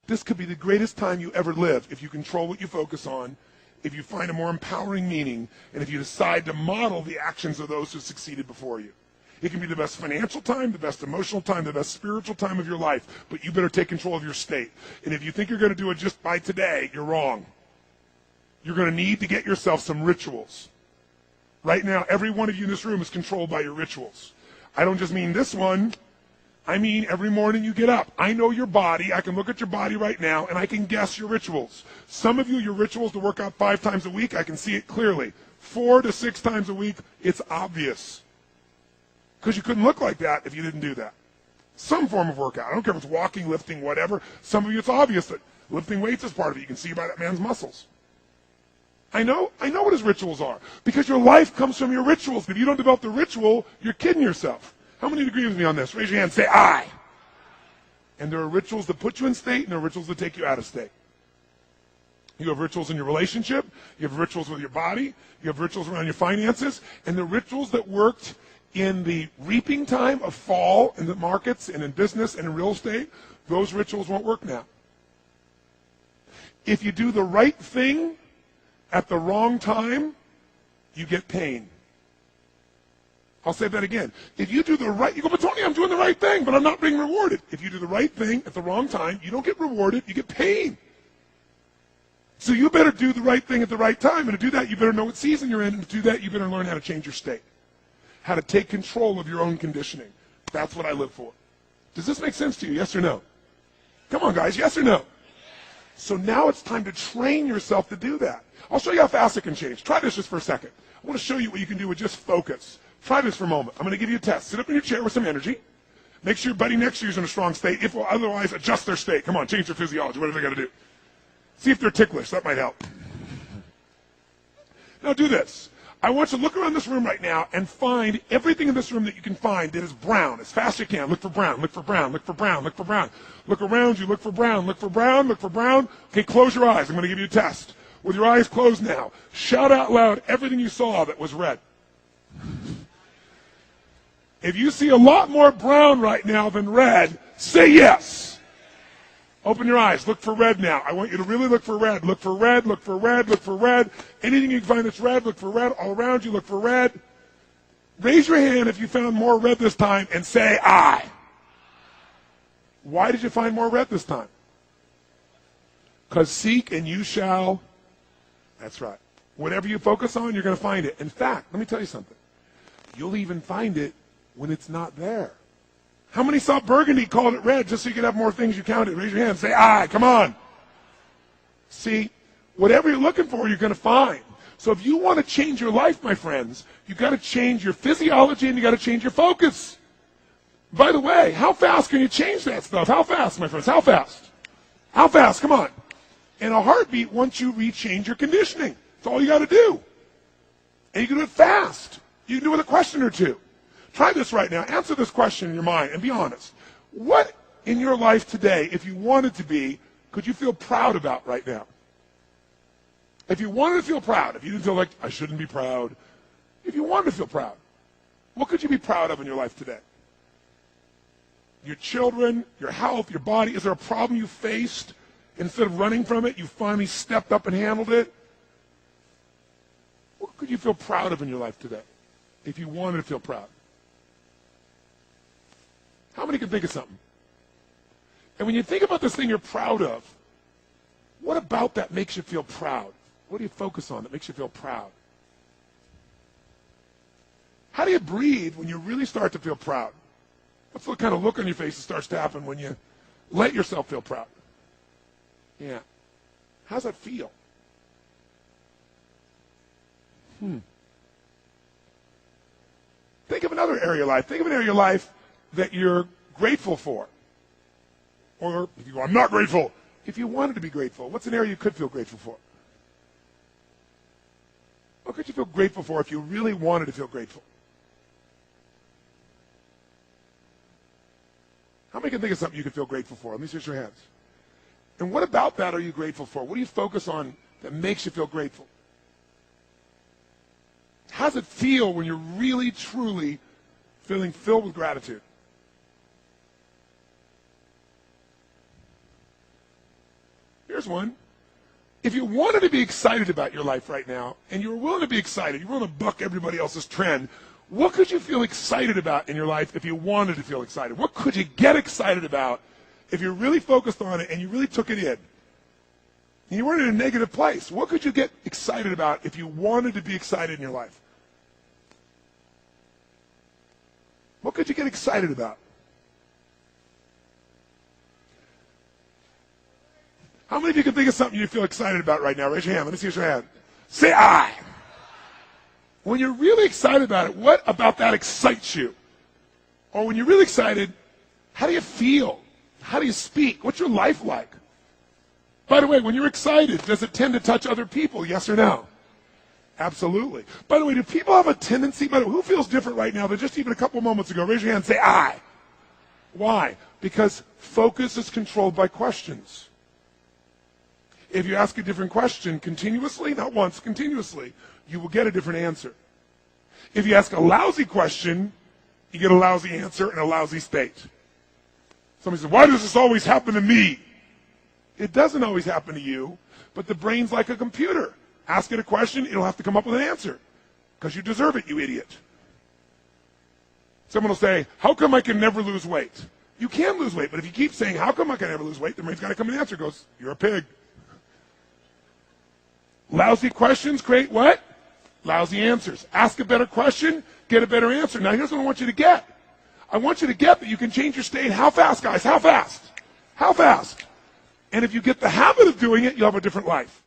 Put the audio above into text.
This could be the greatest time you ever live if you control what you focus on, if you find a more empowering meaning, and if you decide to model the actions of those who succeeded before you. It can be the best financial time, the best emotional time, the best spiritual time of your life, but you better take control of your state. And if you think you're going to do it just by today, you're wrong. You're going to need to get yourself some rituals. Right now, every one of you in this room is controlled by your rituals. I don't just mean this one. I mean every morning you get up. I know your body. I can look at your body right now, and I can guess your rituals. Some of you, your rituals to work out 5 times a week, I can see it clearly. 4 to 6 times a week, it's obvious. Because you couldn't look like that if you didn't do that. Some form of workout. I don't care if it's walking, lifting, whatever. Some of you, it's obvious that lifting weights is part of it. You can see by that man's muscles. I know what his rituals are. Because your life comes from your rituals. If you don't develop the ritual, you're kidding yourself. How many agree with me on this? Raise your hand. Say, I. And there are rituals that put you in state, and there are rituals that take you out of state. You have rituals in your relationship. You have rituals with your body. You have rituals around your finances. And the rituals that worked in the reaping time of fall in the markets and in business and in real estate, those rituals won't work now. If you do the right thing at the wrong time, you get pain. I'll say that again. If you do the right, you go, but Tony, I'm doing the right thing, but I'm not being rewarded. If you do the right thing at the wrong time, you don't get rewarded, you get pain. So you better do the right thing at the right time, and to do that, you better know what season you're in, and to do that, you better learn how to change your state. How to take control of your own conditioning. That's what I live for. Does this make sense to you, yes or no? Come on, guys, yes or no? So now it's time to train yourself to do that. I'll show you how fast it can change. Try this just for a second. I want to show you what you can do with just focus. Try this for a moment. I'm going to give you a test. Sit up in your chair with some energy. Make sure your buddy next to you is in a strong state. If otherwise, adjust their state. Come on, change their physiology. What do they got to do? See if they're ticklish. That might help. Now do this. I want you to look around this room right now and find everything in this room that you can find that is brown as fast as you can. Look for brown, look for brown, look for brown, look for brown. Look around you, look for brown, look for brown, look for brown. Okay, close your eyes. I'm going to give you a test. With your eyes closed now, shout out loud everything you saw that was red. If you see a lot more brown right now than red, say yes. Open your eyes. Look for red now. I want you to really look for red. Look for red, look for red, look for red. Anything you can find that's red, look for red. All around you, look for red. Raise your hand if you found more red this time and say, I. Why did you find more red this time? Because seek and you shall. That's right. Whatever you focus on, you're going to find it. In fact, let me tell you something. You'll even find it when it's not there. How many saw burgundy, called it red, just so you could have more things you counted? Raise your hand. Say, I. Come on. See, whatever you're looking for, you're going to find. So if you want to change your life, my friends, you've got to change your physiology and you've got to change your focus. By the way, how fast can you change that stuff? How fast, my friends? How fast? How fast? Come on. In a heartbeat, once you rechange your conditioning. That's all you got to do. And you can do it fast. You can do it with a question or two. Try this right now. Answer this question in your mind and be honest. What in your life today, if you wanted to be, could you feel proud about right now? If you wanted to feel proud, if you didn't feel like, I shouldn't be proud, if you wanted to feel proud, what could you be proud of in your life today? Your children, your health, your body. Is there a problem you faced? Instead of running from it, you finally stepped up and handled it? What could you feel proud of in your life today if you wanted to feel proud? How many can think of something? And when you think about this thing you're proud of, what about that makes you feel proud? What do you focus on that makes you feel proud? How do you breathe when you really start to feel proud? What's the kind of look on your face that starts to happen when you let yourself feel proud? Yeah. How's that feel? Think of another area of life. Think of an area of life that you're grateful for. Or if you go, I'm not grateful. If you wanted to be grateful, what's an area you could feel grateful for? What could you feel grateful for if you really wanted to feel grateful? How many can think of something you could feel grateful for? Let me see your hands. And what about that are you grateful for? What do you focus on that makes you feel grateful? How does it feel when you're really, truly feeling filled with gratitude? Here's one. If you wanted to be excited about your life right now, and you were willing to be excited, you were willing to buck everybody else's trend, what could you feel excited about in your life if you wanted to feel excited? What could you get excited about if you really focused on it and you really took it in? And you weren't in a negative place. What could you get excited about if you wanted to be excited in your life? What could you get excited about? How many of you can think of something you feel excited about right now? Raise your hand. Let me see your hand. Say I. When you're really excited about it, what about that excites you? Or when you're really excited, how do you feel? How do you speak? What's your life like? By the way, when you're excited, does it tend to touch other people? Yes or no? Absolutely. By the way, do people have a tendency, by the way, who feels different right now than just even a couple moments ago? Raise your hand and say I. Why? Because focus is controlled by questions. If you ask a different question continuously, not once, continuously, you will get a different answer. If you ask a lousy question, you get a lousy answer and a lousy state. Somebody says, why does this always happen to me? It doesn't always happen to you, but the brain's like a computer. Ask it a question, it'll have to come up with an answer. Because you deserve it, you idiot. Someone will say, how come I can never lose weight? You can lose weight, but if you keep saying, how come I can never lose weight, the brain's got to come with an answer. It goes, you're a pig. Lousy questions create what? Lousy answers. Ask a better question, get a better answer. Now, here's what I want you to get. I want you to get that you can change your state. How fast, guys? How fast? How fast? And if you get the habit of doing it, you'll have a different life.